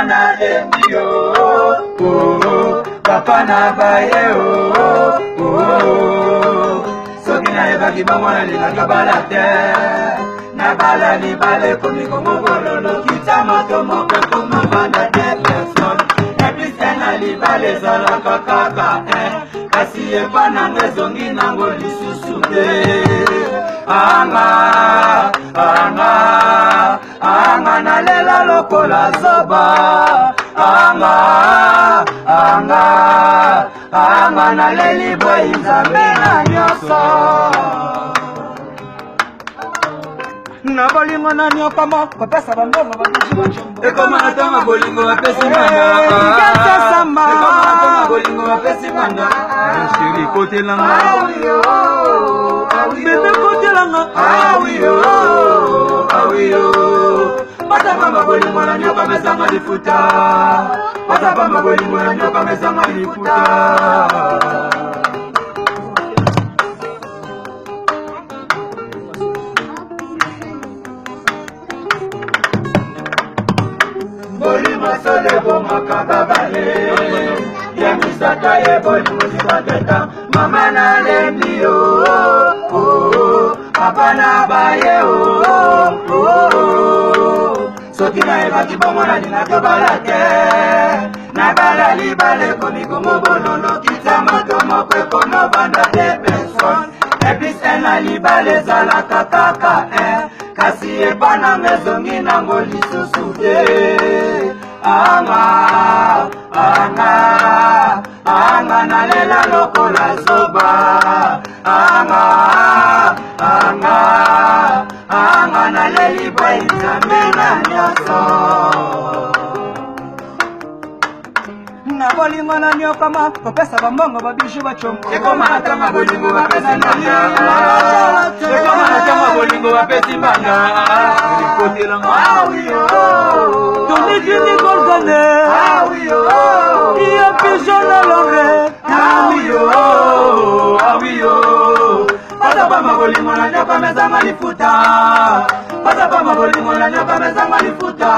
na embio papa na baye soki na ebaki bamwana lingaka bala te na bala libale komiko mobololo kita moto moko komavanda te personne eplise na libale ezalaka kaka kasi epa nango ezongi nango lisusu te anga nalela lokola zoba anga naleli boyi nzambe na nyonso na bolingo na nyokama kopesa bambongo babiji bachombo ekoma natanga bolingo bapesi manga ekoma natanga bolingo bapesi manga shiri kotelanga bebe kotelanga Patapamba bolingo na nyoka mesanga lifuta Patapamba bolingo na nyoka mesanga lifuta Bolingo sole bomaka babale Yemisaka ye bolingo zibaketa Mama na lembi Papa na baye soki na ebaki bomona linaka bala te na bala libale komiko mobololo kita moto moko ekomavanda te personne eplise na libale ezalaka kaka kasi epa nango ezongi nango lisusu te anga nalela lokola zoba anga naleli boyi nzambe na nyonso na bolingo na nyokama kopesa bambongo babiju bachombo ekoma natanga bolingo bapesi mbanga ekoma natanga bolingo bapesi mbanga likotelanga tonijini golgane iya pijona lore Patapamba bolingo na nyoka mesanga lifuta Patapamba bolingo na nyoka mesanga lifuta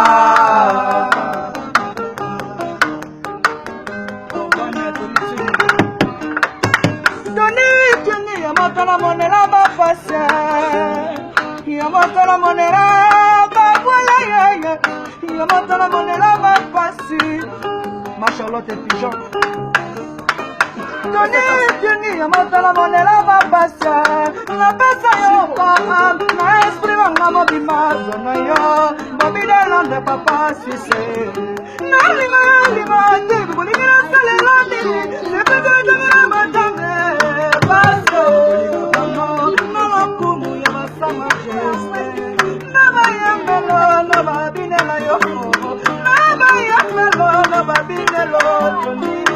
Doni tieni ya motala monela bafase Ya motala monela babwala ya motala monela bafasi Ma Charlotte Pigeon Toni ya motala monela mapasa na pesa yo papa na esprit wanga mobima zona yo mobidela de papa suisse na lima te bolinga sale landi le pedo de la matane paso na la kumu ya masama geste na bayamelo na babinela yo na bayamelo na babinelo Toni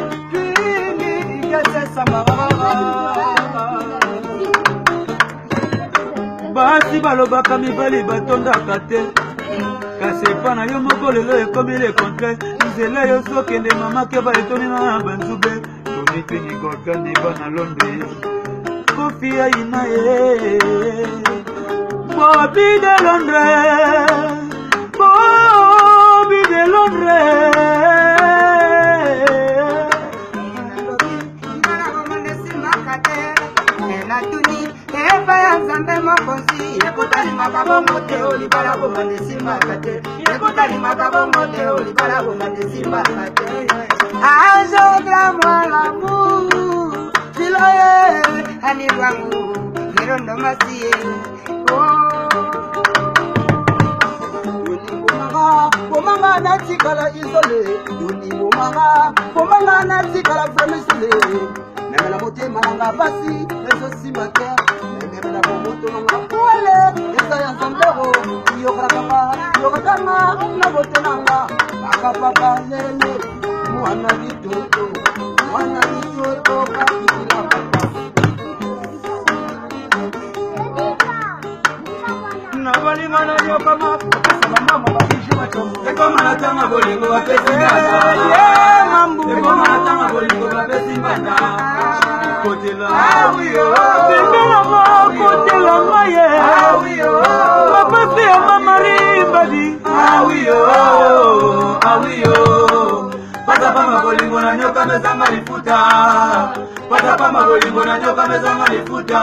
basi balobaka mibali batondaka te kasi epa na yo moko lelo ekomi le contraire nzela yo sokende mamake baetonina na banzube tonitini gorgane bana londre kofi ayina ye bobi de londre Nzambe mokonzi ekotali makabo mote olibala bomande simbaka te ekotali makabo mote olibala bomande simbaka te azogra mwalamu filoye anirwangu mirondo masiye Pomanga natikala isole Yoni pomanga natikala fremisole Nemela motema nanga basi Ezo simake Nemela momoto nanga kuale Esa ya zambero Yokatanga na bote nanga Baka papa nene Mwana vitoto Kakikila papa Na balinga na yokama Mama babiji bachombo ekoma natanga bolingo bapesi mbanga ekoma natanga bolingo bapesi mbanga kotela bengela mo kotela maye bapesi ya mamari mbadi. Ah oui oh. Pata pa mabolingo na nyoka meza malifuta. Pata pa mabolingo na nyoka meza malifuta.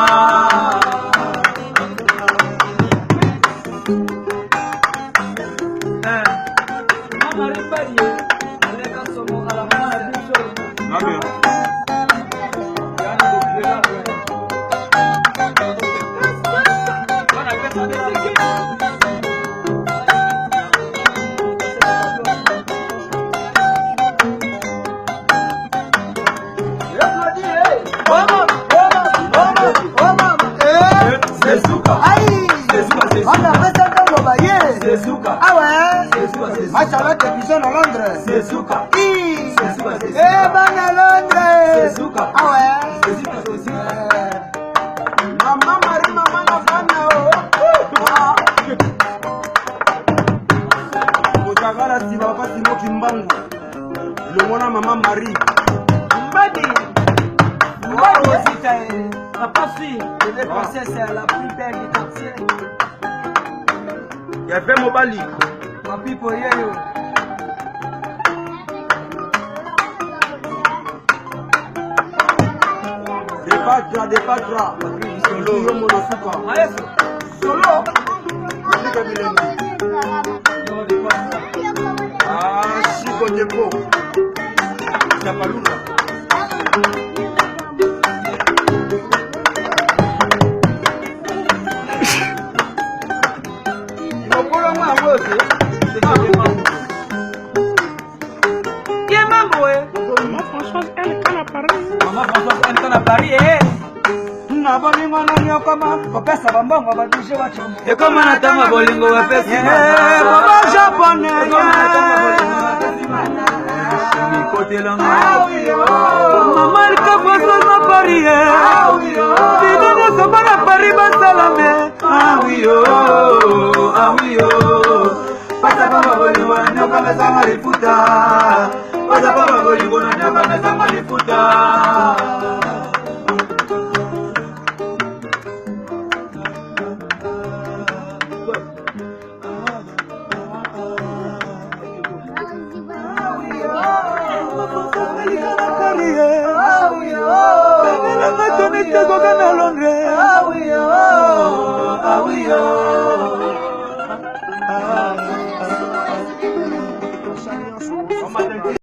Mama ribadi. Aleka somo ala mama bisho. Amen. Machala télévision à Londres. C'est Souka. À Londres. C'est Souka. Ah ouais. C'est Souka, c'est Souka. Maman Marie, maman la fana. Otagala si papa Timo Kimbangu. Le mona maman Marie. Mbadi. Mbadi aussi papa fille. Je vais passer c'est la plus belle du quartier. Il y a fait Mobali. Ma people yo. Des patra. Solo Monosuka. Solo. Ah, Chico Depo. Chapaluka. Maman Françoise, elle est à Paris, na bolingo na nyokoma kopesa bambongo baduje wacho e koma na tama bolingo wa pesa baba japonais ni côté la maman ka foso na Paris bidona sobana Paris basalame ah oui oh pasa baba bolingo na nyokoma za malifuta pasa baba bolingo na nyokoma za malifuta.